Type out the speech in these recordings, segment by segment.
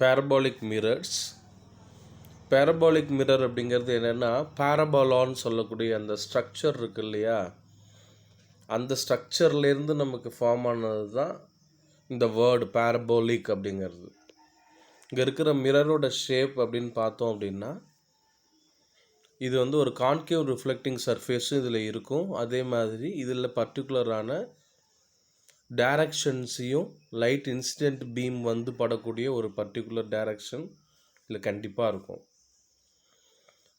Parabolic mirrors. Parabolic mirror அப்படிங்கிறது என்னென்னா, பேரபாலான்னு சொல்லக்கூடிய அந்த ஸ்ட்ரக்சர் இருக்குது இல்லையா, அந்த ஸ்ட்ரக்சர்லேருந்து நமக்கு ஃபார்ம் ஆனது தான் இந்த வேர்டு பேரபாலிக் அப்படிங்கிறது. இங்கே இருக்கிற மிரரோட ஷேப் அப்படின்னு பார்த்தோம் அப்படின்னா, இது வந்து ஒரு கான்கேவ் ரிஃப்ளெக்டிங் சர்ஃபேஸும் இதில் இருக்கும். அதே மாதிரி இதில் பர்டிகுலரான டைரக்ஷன்ஸையும் லைட் இன்சிடென்ட் பீம் வந்து படக்கூடிய ஒரு பர்டிகுலர் டைரக்ஷன் இதில் கண்டிப்பாக இருக்கும்.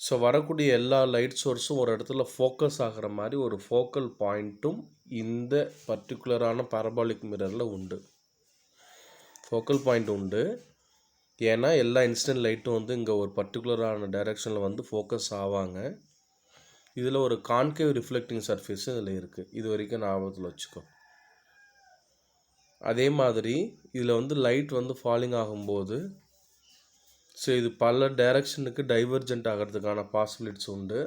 ஸோ வரக்கூடிய எல்லா லைட் சோர்ஸும் ஒரு இடத்துல ஃபோக்கஸ் ஆகிற மாதிரி ஒரு ஃபோக்கல் பாயிண்ட்டும் இந்த பர்டிகுலரான பேரபாலிக் மிரரில் உண்டு. ஃபோக்கல் பாயிண்ட் உண்டு, ஏன்னா எல்லா இன்சிடென்ட் லைட்டும் வந்து இங்கே ஒரு பர்டிகுலரான டைரக்ஷனில் வந்து ஃபோக்கஸ் ஆவாங்க. இதில் ஒரு கான்கேவ் ரிஃப்ளெக்டிங் சர்ஃபேஸும் இதில் இருக்குது. இது வரைக்கும் ஞாபகத்தில் வச்சுக்கோ. அதே மாதிரி இதில் வந்து லைட் வந்து ஃபாலிங் ஆகும்போது ஸோ இது பல டைரக்ஷனுக்கு டைவர்ஜென்ட் ஆகிறதுக்கான பாசிபிலிட்டிஸ் உண்டு.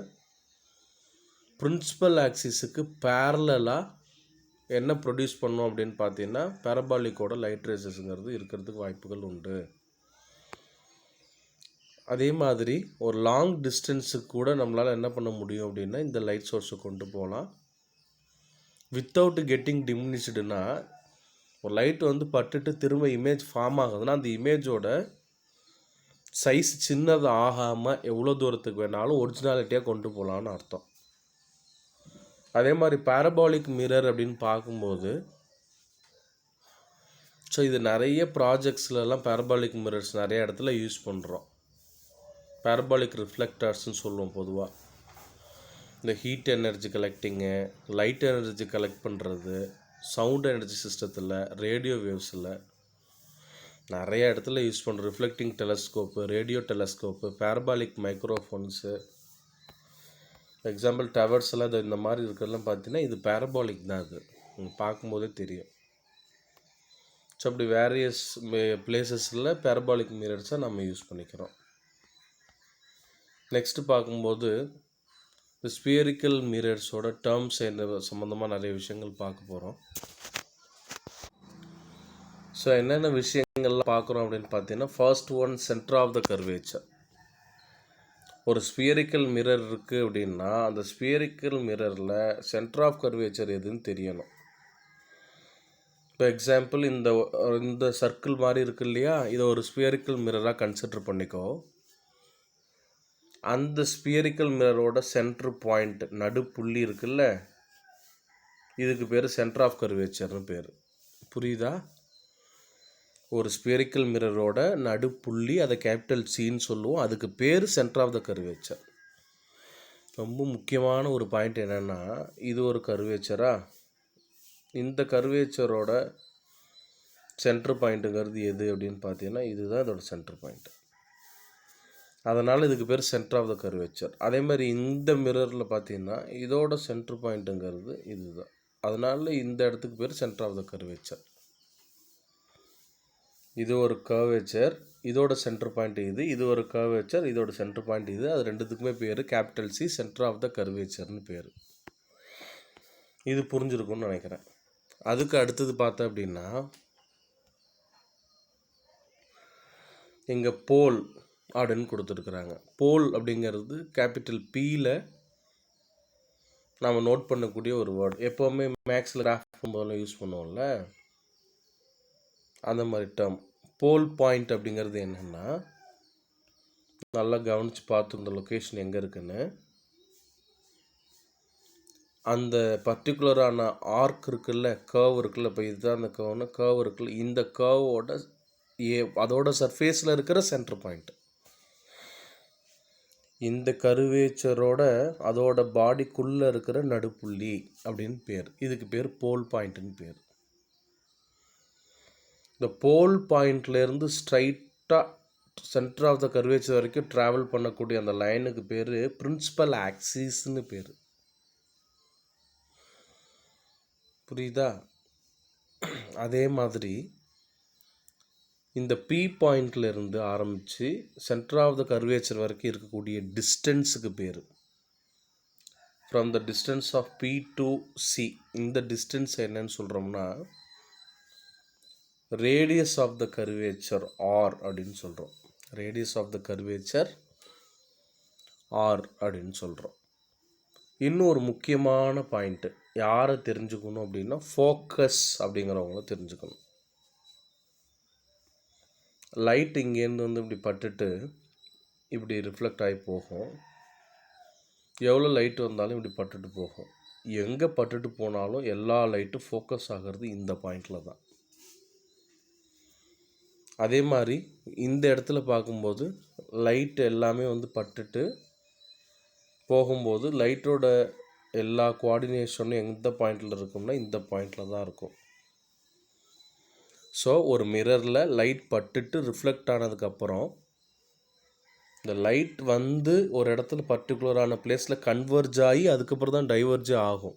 பிரின்சிபல் ஆக்சிஸுக்கு பேரலாக என்ன ப்ரொடியூஸ் பண்ணோம் அப்படின்னு பார்த்தீங்கன்னா, பேரபாலிக்கோட லைட் ரேசஸ்ங்கிறது இருக்கிறதுக்கு வாய்ப்புகள் உண்டு. அதே மாதிரி ஒரு லாங் டிஸ்டன்ஸுக்கு கூட நம்மளால் என்ன பண்ண முடியும் அப்படின்னா, இந்த லைட் சோர்ஸை கொண்டு போகலாம் வித்தவுட் கெட்டிங் டிமினிஷ்டுனா. ஒரு லைட் வந்து பட்டுட்டு திரும்ப இமேஜ் ஃபார்ம் ஆகுதுன்னா, அந்த இமேஜோட சைஸ் சின்னது ஆகாமல் எவ்வளோ தூரத்துக்கு வேணாலும் ஒரிஜினாலிட்டியாக கொண்டு போகலான்னு அர்த்தம். அதே மாதிரி பேரபாலிக் மிரர் அப்படின்னு பார்க்கும்போது, ஸோ இது நிறைய ப்ராஜெக்ட்ஸ்லலாம் பேரபாலிக் மிரர்ஸ் நிறைய இடத்துல யூஸ் பண்ணுறோம். பேரபாலிக் ரிஃப்ளெக்டர்ஸ்ன்னு சொல்லுவோம் பொதுவாக. இந்த heat energy collecting, light energy collect பண்ணுறது, சவுண்ட் எனர்ஜி சிஸ்டத்தில், ரேடியோ வேவ்ஸில் நிறைய இடத்துல யூஸ் பண்ணுற reflecting telescope, radio telescope, parabolic microphones, example towers எல்லாம் இந்த மாதிரி இருக்கிறதெல்லாம் பார்த்தீங்கன்னா இது பேரபாலிக் தான். அது நீங்கள் பார்க்கும்போதே தெரியும். ஸோ அப்படி வேரியஸ் பிளேசஸில் பேரபாலிக் மிரர்ஸை நம்ம யூஸ் பண்ணிக்கிறோம். நெக்ஸ்ட்டு பார்க்கும்போது இந்த ஸ்பியரிக்கல் மிரர்ஸோட டேர்ம்ஸ் என்ன சம்மந்தமாக நிறைய விஷயங்கள் பார்க்க போகிறோம். ஸோ என்னென்ன விஷயங்கள்லாம் பார்க்குறோம் அப்படின்னு பார்த்தீங்கன்னா, first one centre of the curvature. ஒரு ஸ்பியரிக்கல் மிரர் இருக்குது அப்படின்னா, அந்த ஸ்பியரிக்கல் மிரரில் சென்டர் ஆஃப் கர்வேச்சர் எதுன்னு தெரியணும். இப்போ எக்ஸாம்பிள் இந்த சர்க்கிள் மாதிரி இருக்குது இல்லையா, இதை ஒரு ஸ்பியரிக்கல் மிரராக கன்சிடர் பண்ணிக்கோ. அந்த ஸ்பியரிக்கல் மிரரோட சென்டர் பாயிண்ட் நடுப்புள்ளி இருக்குல்ல, இதுக்கு பேர் சென்டர் ஆஃப் கர்வேச்சர்னு பேர். புரியுதா? ஒரு ஸ்பியரிக்கல் மிரரோட நடுப்புள்ளி, அதை கேபிட்டல் சின்னு சொல்லுவோம். அதுக்கு பேர் சென்டர் ஆஃப் த கர்வேச்சர். ரொம்ப முக்கியமான ஒரு பாயிண்ட் என்னென்னா, இது ஒரு கர்வேச்சரா, இந்த கர்வேச்சரோட சென்டர் பாயிண்ட்டுங்கிறது எது அப்படின்னு பார்த்தீங்கன்னா, இதுதான் இதோட சென்டர் பாயிண்ட். அதனால் இதுக்கு பேர் சென்டர் ஆஃப் த கர்வேச்சர். அதே மாதிரி இந்த மிரரில் பார்த்தீங்கன்னா இதோட சென்டர் பாயிண்ட்டுங்கிறது இதுதான். அதனால் இந்த இடத்துக்கு பேர் சென்டர் ஆஃப் த கர்வேச்சர். இது ஒரு கர்வேச்சர், இதோட சென்டர் பாயிண்ட் இது. இது ஒரு கர்வேச்சர், இதோட சென்டர் பாயிண்ட் இது. அது ரெண்டுத்துக்குமே பேர் capital C, centre of the கர்வேச்சர்னு பேர். இது புரிஞ்சிருக்கும்னு நினைக்கிறேன். அதுக்கு அடுத்தது பார்த்தேன் அப்படின்னா, இங்கே போல் அப்படின்னு கொடுத்துருக்குறாங்க. போல் அப்படிங்கிறது கேபிட்டல் பியில் நாம் நோட் பண்ணக்கூடிய ஒரு வேர்டு. எப்போவுமே மேக்ஸில் கிராஃப் முதல்ல யூஸ் பண்ணுவோம்ல, அந்த மாதிரி டேர்ம். போல் பாயிண்ட் அப்படிங்கிறது என்னென்னா, நல்லா கவனித்து பார்த்து இந்த லொக்கேஷன் எங்கே இருக்குன்னு, அந்த பர்டிகுலரான ஆர்க் இருக்குல்ல, கர்வ் இருக்குல்ல, இப்போ இதுதான் அந்த கர்வ்னு, கர்வ் இருக்குல்ல, இந்த கர்வோட அதோட சர்ஃபேஸில் இருக்கிற சென்டர் பாயிண்ட். இந்த கர்வேச்சரோட அதோட பாடிக்குள்ளே இருக்கிற நடுப்புள்ளி அப்படின்னு பேர். இதுக்கு பேர் போல் பாயிண்ட்டுன்னு பேர். இந்த போல் பாயிண்ட்லேருந்து ஸ்ட்ரைட்டாக சென்டர் ஆஃப் த கர்வேச்சர் வரைக்கும் ட்ராவல் பண்ணக்கூடிய அந்த லைனுக்கு பேர் பிரின்சிபல் ஆக்சிஸ்ன்னு பேர். புரியுதா? அதே மாதிரி இந்த பி பாயிண்ட்லேருந்து ஆரம்பித்து சென்டர் ஆஃப் த கர்வேச்சர் வரைக்கும் இருக்கக்கூடிய டிஸ்டன்ஸுக்கு பேர், from the distance of P to C, இந்த டிஸ்டன்ஸ் என்னன்னு சொல்கிறோம்னா radius of the curvature R அப்படின்னு சொல்கிறோம். Radius of the curvature R அப்படின்னு சொல்கிறோம். இன்னும் ஒரு முக்கியமான பாயிண்ட்டு யாரை தெரிஞ்சுக்கணும் அப்படின்னா ஃபோக்கஸ் அப்படிங்கிறவங்கள தெரிஞ்சுக்கணும். லைட் இங்கேருந்து வந்து இப்படி பட்டுட்டு இப்படி ரிஃப்ளெக்ட் ஆகி போகும். எவ்வளோ லைட் வந்தாலும் இப்படி பட்டுட்டு போகும். எங்கே பட்டுட்டு போனாலும் எல்லா லைட்டும் ஃபோக்கஸ் ஆகிறது இந்த பாயிண்டில் தான். அதே மாதிரி இந்த இடத்துல பார்க்கும்போது லைட் எல்லாமே வந்து பட்டுட்டு போகும்போது லைட்டோட எல்லா கோஆர்டினேஷனும் எந்த பாயிண்டில் இருக்கும்னா இந்த பாயிண்டில் தான் இருக்கும். ஸோ ஒரு மிரரில் லைட் பட்டுட்டு ரிஃப்ளெக்ட் ஆனதுக்கப்புறம் இந்த லைட் வந்து ஒரு இடத்துல பர்டிகுலரான பிளேஸில் கன்வர்ஜ் ஆகி அதுக்கப்புறம் தான் டைவர்ஜ் ஆகும்.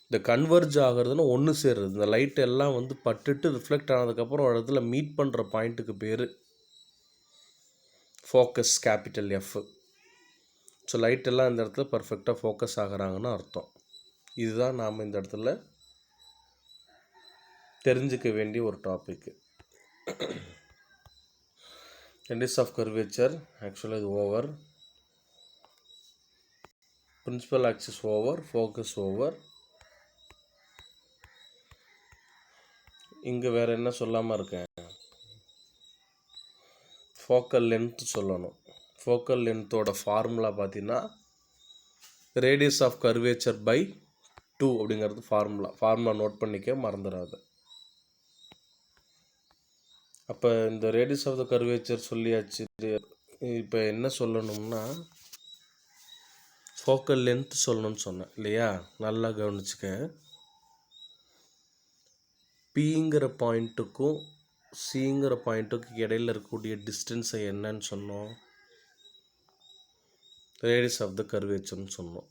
இந்த கன்வர்ஜ் ஆகிறதுன்னு ஒன்று சேர்றது. இந்த லைட் எல்லாம் வந்து பட்டுட்டு ரிஃப்ளெக்ட் ஆனதுக்கப்புறம் ஒரு இடத்துல மீட் பண்ணுற பாயிண்ட்டுக்கு பேர் focus, capital F. So light எல்லாம் இந்த இடத்துல பர்ஃபெக்டாக ஃபோக்கஸ் ஆகிறாங்கன்னு அர்த்தம். இதுதான் நாம் இந்த இடத்துல தெரிஞ்சுக்க வேண்டிய ஒரு டாபிக்கு. ரேடியஸ் ஆஃப் கர்வேச்சர் ஆக்சுவலாக இது over, principal axis over, focus over. இங்கே வேறு என்ன சொல்லாமல் இருக்கேன், ஃபோக்கல் லென்த் சொல்லணும். ஃபோக்கல் லென்த்தோட ஃபார்முலா பார்த்தீங்கன்னா ரேடியஸ் ஆஃப் கர்வேச்சர் பை 2 அப்படிங்கிறது ஃபார்முலா நோட் பண்ணிக்க மறந்துடாது. அப்போ இந்த ரேடியஸ் ஆஃப் த கர்வேச்சர் சொல்லியாச்சு. இப்போ என்ன சொல்லணும்னா ஃபோக்கல் லென்த் சொல்லணும்னு சொன்னேன் இல்லையா? நல்லா கவனிச்சுக்க. பிங்கிற பாயிண்ட்டுக்கும் சிங்கிற பாயிண்ட்டுக்கும் இடையில் இருக்கக்கூடிய டிஸ்டன்ஸை என்னன்னு சொன்னோம்? ரேடியஸ் ஆஃப் த கர்வேச்சர்னு சொன்னோம்.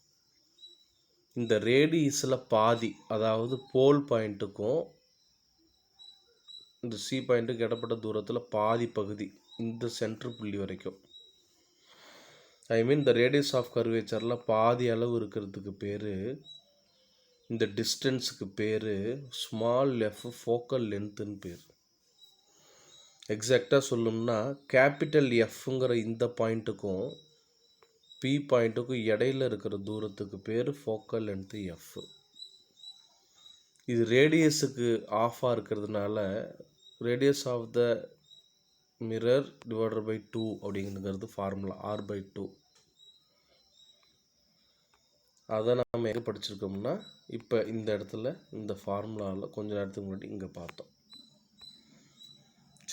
இந்த ரேடியஸில் பாதி, அதாவது போல் பாயிண்ட்டுக்கும் இந்த சி பாயிண்ட்டுக்கு இடப்பட்ட தூரத்தில் பாதி பகுதி இந்த சென்ட்ரு புள்ளி வரைக்கும், ஐ மீன் இந்த ரேடியஸ் ஆஃப் கர்வேச்சரில் பாதி அளவு இருக்கிறதுக்கு பேர், இந்த டிஸ்டன்ஸுக்கு பேர் ஸ்மால் எஃப் ஃபோக்கல் லென்த்துன்னு பேர். எக்ஸாக்டாக சொல்லணும்னா கேபிட்டல் எஃப்ங்கிற இந்த பாயிண்ட்டுக்கும் பி பாயிண்ட்டுக்கும் இடையில் இருக்கிற தூரத்துக்கு பேர் ஃபோக்கல் லென்த்து எஃப். இது ரேடியஸுக்கு ஆஃபாக இருக்கிறதுனால radius of the mirror divided by 2 அப்படிங்கிறது ஃபார்முலா R/2. அதை நம்ம எங்கே படிச்சிருக்கோம்னா இப்போ இந்த இடத்துல இந்த ஃபார்முலாவில் கொஞ்சம் நேரத்துக்கு முன்னாடி இங்கே பார்த்தோம்.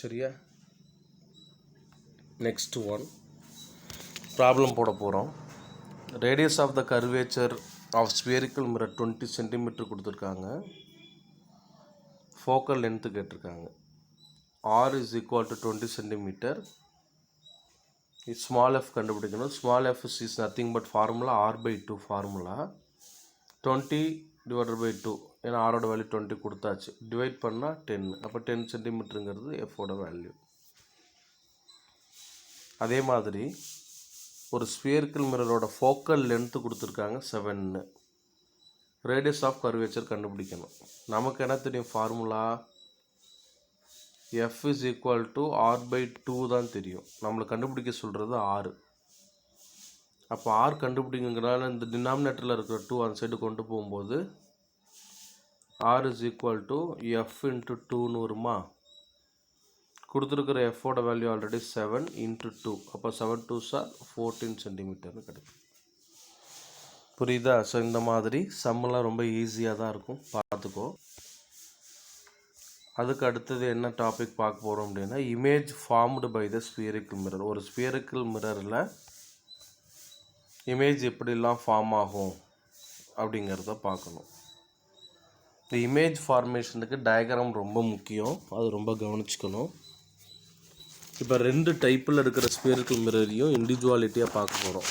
சரியா? நெக்ஸ்ட் ஒன் ப்ராப்ளம் போட போகிறோம். Radius of the curvature of spherical mirror 20 centimetre கொடுத்துருக்காங்க. ஃபோக்கல் லென்த்து கேட்டிருக்காங்க. R is equal to 20 centimetre. Small F கண்டுபிடிக்கணும். Small F is nothing but formula R/2 formula. 20 divided by 2, ஏன்னா ஆரோட வேல்யூ 20 கொடுத்தாச்சு. Divide பண்ணால் 10, அப்போ 10 சென்டிமீட்டருங்கிறது எஃபோட வேல்யூ. அதே மாதிரி ஒரு ஸ்பியரிக்கல் மிரரோட ஃபோக்கல் லென்த்து கொடுத்துருக்காங்க 7. ரேடியஸ் ஆஃப் கர்வேச்சர் கண்டுபிடிக்கணும். நமக்கு என்ன தெரியும் formula? F is equal to R/2 தான் தெரியும். நம்மளை கண்டுபிடிக்க சொல்கிறது R. அப்போ R கண்டுபிடிங்கிறனால இந்த டினாமினேட்டரில் இருக்கிற 2 அந்த சைடு கொண்டு போகும்போது R is equal to F into 2ன்னு வருமா? கொடுத்துருக்கிற Fோட வேல்யூ ஆல்ரெடி 7 into 2, அப்போ 7 2s are 14 சென்டிமீட்டர்னு கிடைக்கும். புரியுதா? ஸோ இந்த மாதிரி சம்மெல்லாம் ரொம்ப ஈஸியாக தான் இருக்கும், பார்த்துக்கோ. அதுக்கு அடுத்தது என்ன டாபிக் பார்க்க போகிறோம் அப்படின்னா image formed by the spherical mirror. ஒரு ஸ்பியரிக்கல் மிரரில் இமேஜ் எப்படிலாம் ஃபார்ம் ஆகும் அப்படிங்கிறத பார்க்கணும். இந்த இமேஜ் ஃபார்மேஷனுக்கு டயக்ராம் ரொம்ப முக்கியம், அது ரொம்ப கவனிச்சுக்கணும். இப்போ 2 டைப்பில் இருக்கிற ஸ்பியரிக்கல் மிரரையும் இண்டிவிஜுவாலிட்டியாக பார்க்க போகிறோம்.